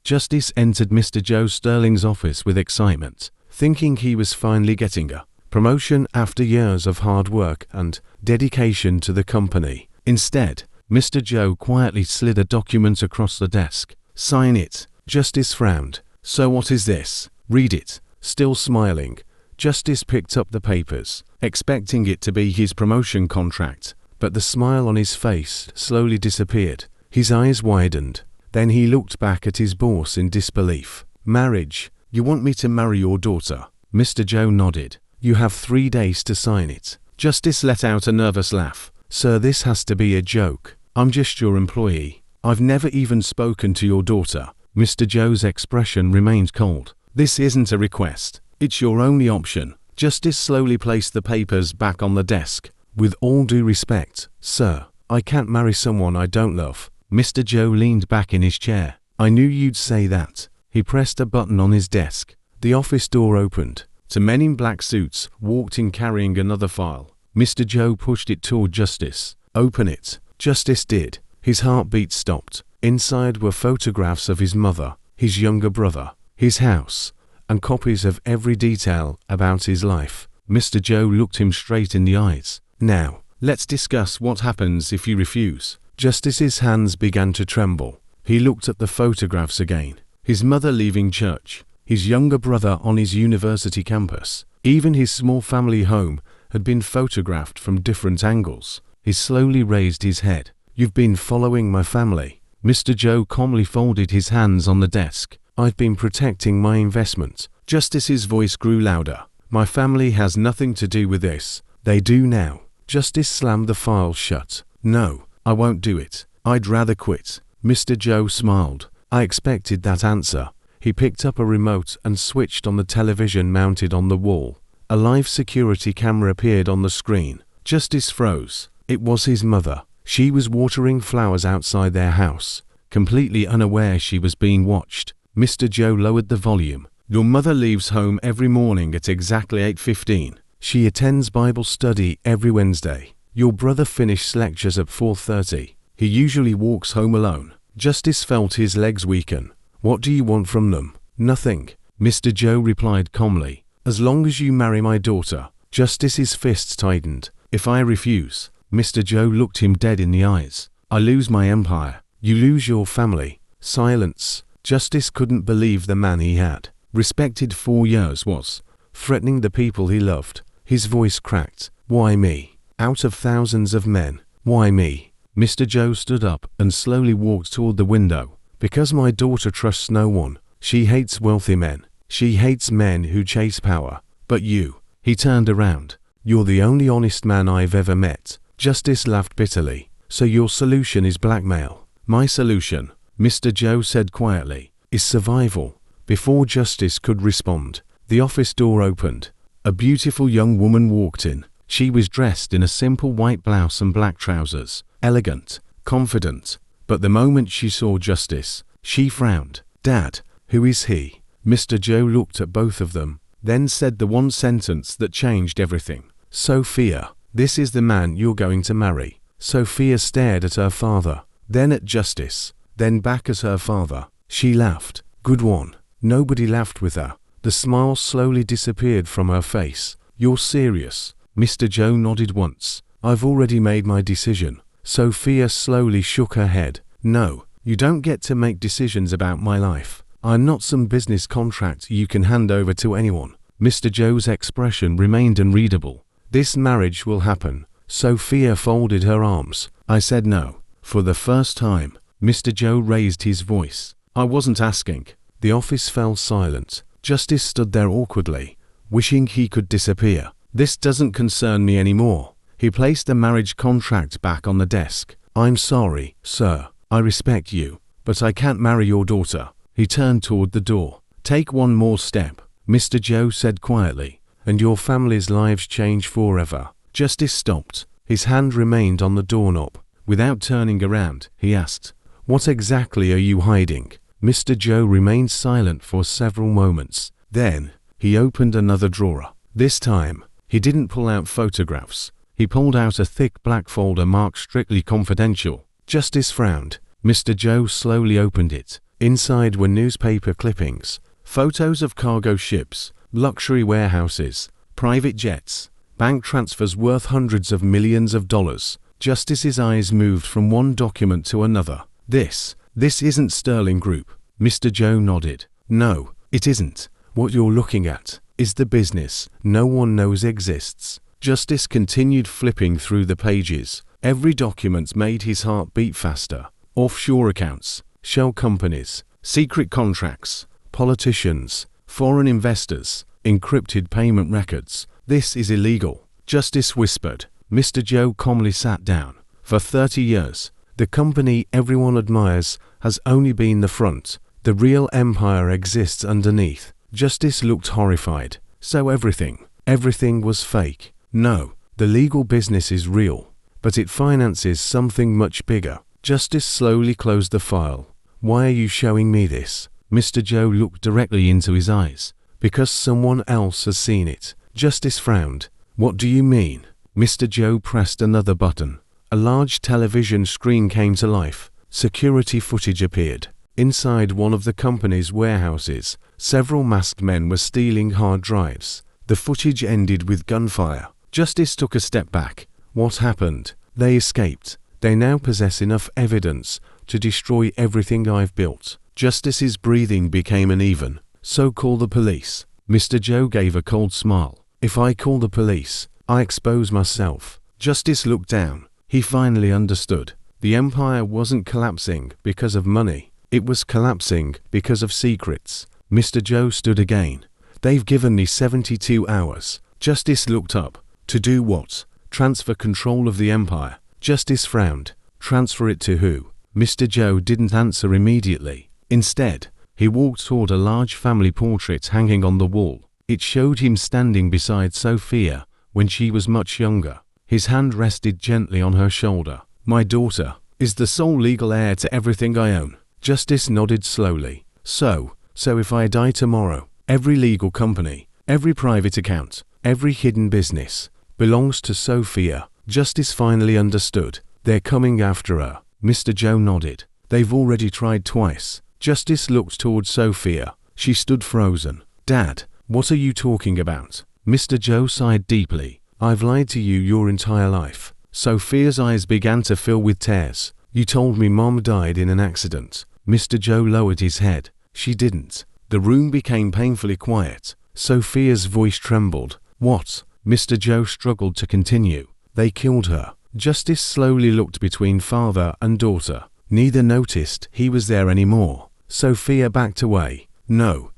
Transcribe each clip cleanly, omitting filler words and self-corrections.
Justice entered Mr. Joe Sterling's office with excitement, thinking he was finally getting a promotion after years of hard work and dedication to the company. Instead, Mr. Joe quietly slid a document across the desk. "Sign it." Justice frowned. "So what is this?" "Read it." Still smiling, Justice picked up the papers, expecting it to be his promotion contract, but the smile on his face slowly disappeared. His eyes widened. Then he looked back at his boss in disbelief. "Marriage? You want me to marry your daughter?" Mr. Joe nodded. "You have 3 days to sign it." Justice let out a nervous laugh. "Sir, this has to be a joke. I'm just your employee. I've never even spoken to your daughter." Mr. Joe's expression remained cold. "This isn't a request. It's your only option." Justice slowly placed the papers back on the desk. "With all due respect, sir, I can't marry someone I don't love." Mr. Joe leaned back in his chair. "I knew you'd say that." He pressed a button on his desk. The office door opened. 2 men in black suits walked in carrying another file. Mr. Joe pushed it toward Justice. "Open it." Justice did. His heartbeat stopped. Inside were photographs of his mother, his younger brother, his house, and copies of every detail about his life. Mr. Joe looked him straight in the eyes. "Now, let's discuss what happens if you refuse." Justice's hands began to tremble. He looked at the photographs again. His mother leaving church, his younger brother on his university campus. Even his small family home had been photographed from different angles. He slowly raised his head. "You've been following my family." Mr. Joe calmly folded his hands on the desk. "I've been protecting my investment." Justice's voice grew louder. "My family has nothing to do with this. They do now." Justice slammed the file shut. "No, I won't do it. I'd rather quit." Mr. Joe smiled. "I expected that answer." He picked up a remote and switched on the television mounted on the wall. A live security camera appeared on the screen. Justice froze. It was his mother. She was watering flowers outside their house, completely unaware she was being watched. Mr. Joe lowered the volume. "Your mother leaves home every morning at exactly 8:15. She attends Bible study every Wednesday. Your brother finishes lectures at 4:30. He usually walks home alone." Justice felt his legs weaken. "What do you want from them?" "Nothing," Mr. Joe replied calmly. "As long as you marry my daughter." Justice's fists tightened. "If I refuse," Mr. Joe looked him dead in the eyes, "I lose my empire. You lose your family." Silence. Justice couldn't believe the man he had respected 4 years was threatening the people he loved. His voice cracked. "Why me? Out of thousands of men, why me?" Mr. Joe stood up and slowly walked toward the window. "Because my daughter trusts no one. She hates wealthy men. She hates men who chase power. But you." He turned around. "You're the only honest man I've ever met." Justice laughed bitterly. "So your solution is blackmail?" "My solution," Mr. Joe said quietly, "is survival." Before Justice could respond, the office door opened. A beautiful young woman walked in. She was dressed in a simple white blouse and black trousers, elegant, confident. But the moment she saw Justice, she frowned. "Dad, who is he?" Mr. Joe looked at both of them, then said the one sentence that changed everything. "Sophia, this is the man you're going to marry." Sophia stared at her father, then at Justice, then back at her father. She laughed. "Good one." Nobody laughed with her. The smile slowly disappeared from her face. "You're serious?" Mr. Joe nodded once. "I've already made my decision." Sophia slowly shook her head. "No, you don't get to make decisions about my life. I'm not some business contract you can hand over to anyone." Mr. Joe's expression remained unreadable. "This marriage will happen." Sophia folded her arms. "I said no." For the first time, Mr. Joe raised his voice. "I wasn't asking." The office fell silent. Justice stood there awkwardly, wishing he could disappear. "This doesn't concern me anymore." He placed the marriage contract back on the desk. "I'm sorry, sir. I respect you, but I can't marry your daughter." He turned toward the door. "Take one more step," Mr. Joe said quietly, "and your family's lives change forever." Justice stopped. His hand remained on the doorknob. Without turning around, he asked, "What exactly are you hiding?" Mr. Joe remained silent for several moments. Then, he opened another drawer. This time, he didn't pull out photographs. He pulled out a thick black folder marked "Strictly Confidential." Justice frowned. Mr. Joe slowly opened it. Inside were newspaper clippings, photos of cargo ships, luxury warehouses, private jets, bank transfers worth hundreds of millions of dollars. Justice's eyes moved from one document to another. This isn't Sterling Group. Mr. Joe nodded. No, it isn't. What you're looking at is the business no one knows exists. Justice continued flipping through the pages. Every document made his heart beat faster. Offshore accounts, shell companies, secret contracts, politicians, foreign investors, encrypted payment records. This is illegal, Justice whispered. Mr. Joe calmly sat down. For 30 years, the company everyone admires has only been the front. The real empire exists underneath. Justice looked horrified. So everything was fake. No, the legal business is real, but it finances something much bigger. Justice slowly closed the file. Why are you showing me this? Mr. Joe looked directly into his eyes. Because someone else has seen it. Justice frowned. What do you mean? Mr. Joe pressed another button. A large television screen came to life. Security footage appeared. Inside one of the company's warehouses, several masked men were stealing hard drives. The footage ended with gunfire. Justice took a step back. What happened? They escaped. They now possess enough evidence to destroy everything I've built. Justice's breathing became uneven. So call the police. Mr. Joe gave a cold smile. If I call the police, I expose myself. Justice looked down. He finally understood. The empire wasn't collapsing because of money. It was collapsing because of secrets. Mr. Joe stood again. They've given me 72 hours. Justice looked up. To do what? Transfer control of the empire. Justice frowned. Transfer it to who? Mr. Joe didn't answer immediately. Instead, he walked toward a large family portrait hanging on the wall. It showed him standing beside Sophia when she was much younger. His hand rested gently on her shoulder. My daughter is the sole legal heir to everything I own. Justice nodded slowly. So if I die tomorrow, every legal company, every private account, every hidden business belongs to Sophia. Justice finally understood. They're coming after her. Mr. Joe nodded. They've already tried twice. Justice looked toward Sophia. She stood frozen. Dad, what are you talking about? Mr. Joe sighed deeply. I've lied to you your entire life. Sophia's eyes began to fill with tears. You told me Mom died in an accident. Mr. Joe lowered his head. She didn't. The room became painfully quiet. Sophia's voice trembled. What? Mr. Joe struggled to continue. They killed her. Justice slowly looked between father and daughter. Neither noticed he was there anymore. Sophia backed away. No,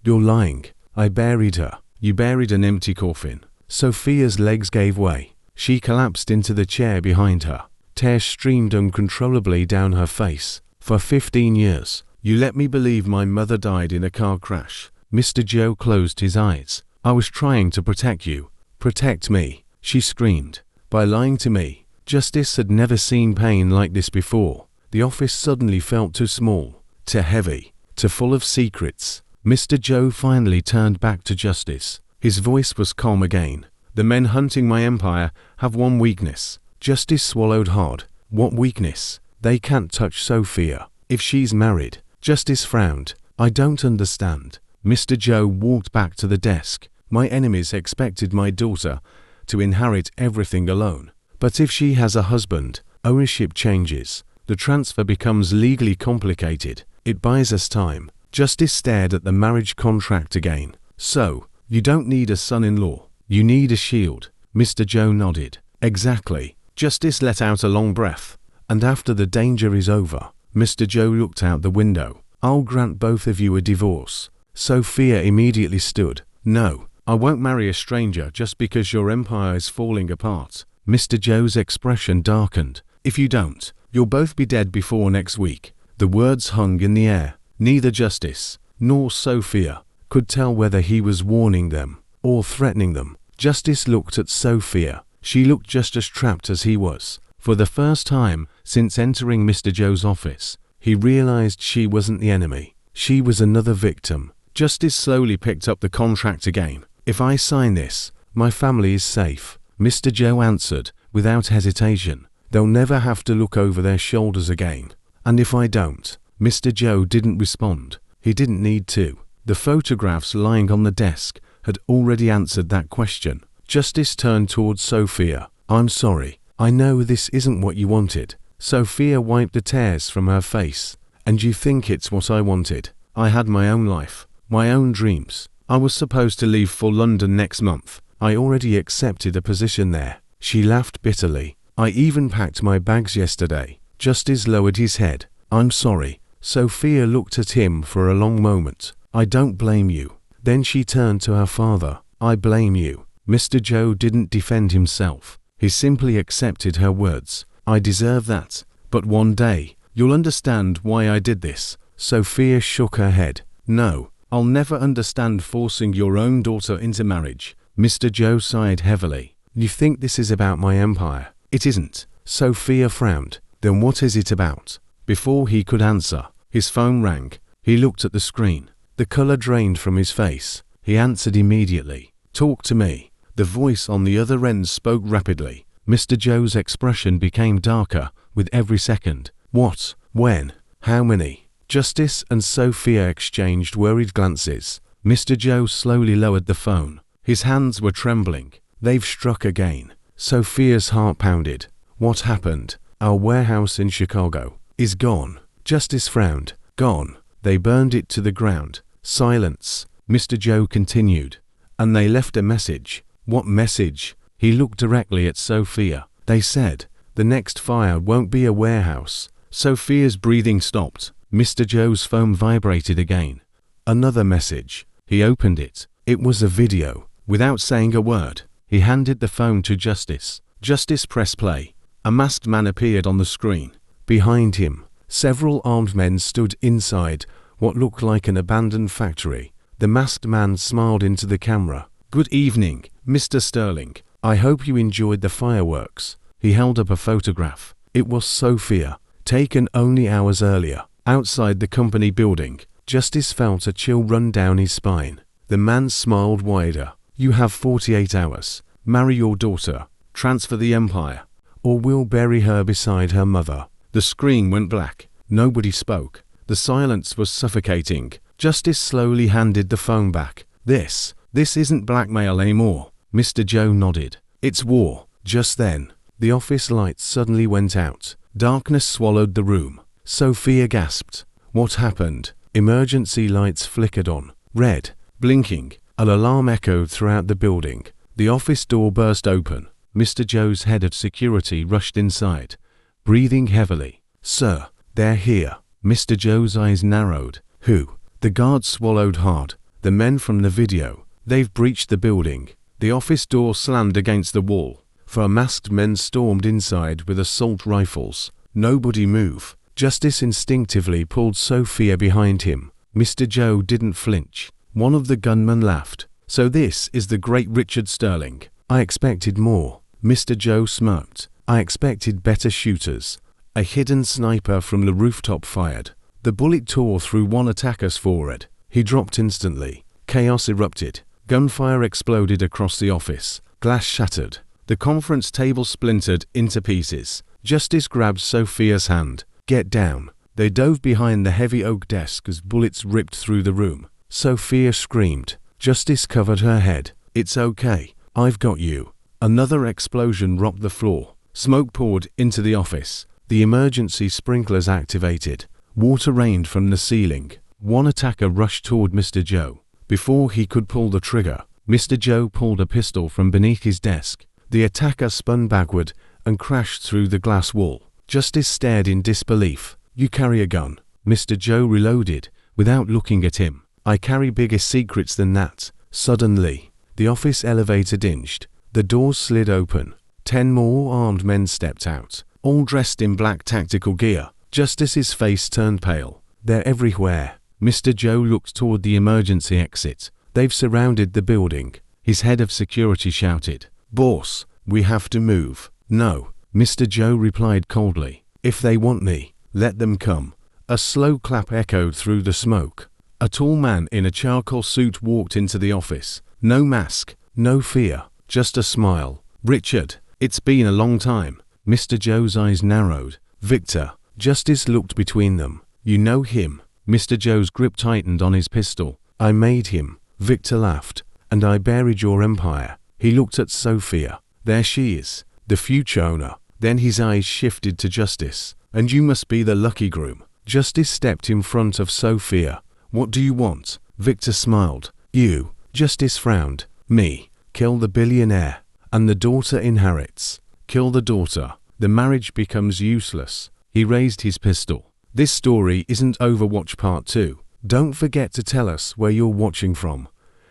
you're lying. I buried her. You buried an empty coffin. Sophia's legs gave way. She collapsed into the chair behind her. Tears streamed uncontrollably down her face. For 15 years, you let me believe my mother died in a car crash. Mr. Joe closed his eyes. I was trying to protect you. Protect me, she screamed. By lying to me. Justice had never seen pain like this before. The office suddenly felt too small, too heavy, too full of secrets. Mr. Joe finally turned back to Justice. His voice was calm again. The men hunting my empire have one weakness. Justice swallowed hard. What weakness? They can't touch Sophia. If she's married. Justice frowned. I don't understand. Mr. Joe walked back to the desk. My enemies expected my daughter to inherit everything alone. But if she has a husband, ownership changes. The transfer becomes legally complicated. It buys us time. Justice stared at the marriage contract again. So, you don't need a son-in-law. You need a shield. Mr. Joe nodded. Exactly. Justice let out a long breath. And after the danger is over, Mr. Joe looked out the window. I'll grant both of you a divorce. Sophia immediately stood. No, I won't marry a stranger just because your empire is falling apart. Mr. Joe's expression darkened. If you don't, you'll both be dead before next week. The words hung in the air. Neither Justice nor Sophia could tell whether he was warning them or threatening them. Justice looked at Sophia. She looked just as trapped as he was. For the first time since entering Mr. Joe's office, he realized she wasn't the enemy. She was another victim. Justice slowly picked up the contract again. If I sign this, my family is safe. Mr. Joe answered without hesitation. They'll never have to look over their shoulders again. And if I don't, Mr. Joe didn't respond. He didn't need to. The photographs lying on the desk had already answered that question. Justice turned towards Sophia. "I'm sorry. I know this isn't what you wanted." Sophia wiped the tears from her face. "And you think it's what I wanted? I had my own life, my own dreams. I was supposed to leave for London next month. I already accepted a position there." She laughed bitterly. "I even packed my bags yesterday." Justice lowered his head. "I'm sorry." Sophia looked at him for a long moment. "I don't blame you." Then she turned to her father. "I blame you." Mr. Joe didn't defend himself. He simply accepted her words. "I deserve that. But one day, you'll understand why I did this." Sophia shook her head. "No, I'll never understand forcing your own daughter into marriage." Mr. Joe sighed heavily. "You think this is about my empire? It isn't." Sophia frowned. "Then what is it about?" Before he could answer, his phone rang. He looked at the screen. The color drained from his face. He answered immediately. "Talk to me." The voice on the other end spoke rapidly. Mr. Joe's expression became darker with every second. "What? When? How many?" Justice and Sophia exchanged worried glances. Mr. Joe slowly lowered the phone. His hands were trembling. "They've struck again." Sophia's heart pounded. "What happened?" "Our warehouse in Chicago is gone." Justice frowned. "Gone. They burned it to the ground." Silence. Mr. Joe continued. "And they left a message." "What message?" He looked directly at Sophia. "They said, the next fire won't be a warehouse." Sophia's breathing stopped. Mr. Joe's phone vibrated again. Another message. He opened it. It was a video. Without saying a word, he handed the phone to Justice. Justice pressed play. A masked man appeared on the screen. Behind him, several armed men stood inside what looked like an abandoned factory. The masked man smiled into the camera. "Good evening, Mr. Sterling. I hope you enjoyed the fireworks." He held up a photograph. It was Sophia, taken only hours earlier, outside the company building. Justice felt a chill run down his spine. The man smiled wider. "You have 48 hours. Marry your daughter, transfer the empire, or we'll bury her beside her mother." The screen went black. Nobody spoke. The silence was suffocating. Justice slowly handed the phone back. This isn't blackmail anymore." Mr. Joe nodded. "It's war." Just then, the office lights suddenly went out. Darkness swallowed the room. Sophia gasped. "What happened?" Emergency lights flickered on. Red, blinking. An alarm echoed throughout the building. The office door burst open. Mr. Joe's head of security rushed inside, breathing heavily. "Sir, they're here." Mr. Joe's eyes narrowed. "Who?" The guard swallowed hard. "The men from the video. They've breached the building." The office door slammed against the wall. 4 masked men stormed inside with assault rifles. "Nobody move." Justice instinctively pulled Sophia behind him. Mr. Joe didn't flinch. One of the gunmen laughed. "So this is the great Richard Sterling. I expected more." Mr. Joe smirked. "I expected better shooters." A hidden sniper from the rooftop fired. The bullet tore through one attacker's forehead. He dropped instantly. Chaos erupted. Gunfire exploded across the office. Glass shattered. The conference table splintered into pieces. Justice grabbed Sophia's hand. "Get down." They dove behind the heavy oak desk as bullets ripped through the room. Sophia screamed. Justice covered her head. "It's okay. I've got you." Another explosion rocked the floor. Smoke poured into the office. The emergency sprinklers activated. Water rained from the ceiling. One attacker rushed toward Mr. Joe. Before he could pull the trigger, Mr. Joe pulled a pistol from beneath his desk. The attacker spun backward and crashed through the glass wall. Justice stared in disbelief. "You carry a gun?" Mr. Joe reloaded without looking at him. "I carry bigger secrets than that." Suddenly, the office elevator dinged. The doors slid open. 10 more armed men stepped out, all dressed in black tactical gear. Justice's face turned pale. "They're everywhere." Mr. Joe looked toward the emergency exit. "They've surrounded the building." His head of security shouted. "Boss, we have to move." "No," Mr. Joe replied coldly. "If they want me, let them come." A slow clap echoed through the smoke. A tall man in a charcoal suit walked into the office. No mask, no fear, just a smile. "Richard, it's been a long time." Mr. Joe's eyes narrowed. "Victor." Justice looked between them. You know him. Mr. Joe's grip tightened on his pistol. I made him. Victor laughed. And I buried your empire. He looked at Sophia. There she is, the future owner. Then his eyes shifted to Justice. And you must be the lucky groom. Justice stepped in front of Sophia. What do you want? Victor smiled. You. Justice frowned. Me. Kill the billionaire. And the daughter inherits. Kill the daughter. The marriage becomes useless. He raised his pistol. This story isn't over. Watch part 2. Don't forget to tell us where you're watching from.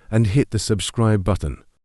And hit the subscribe button.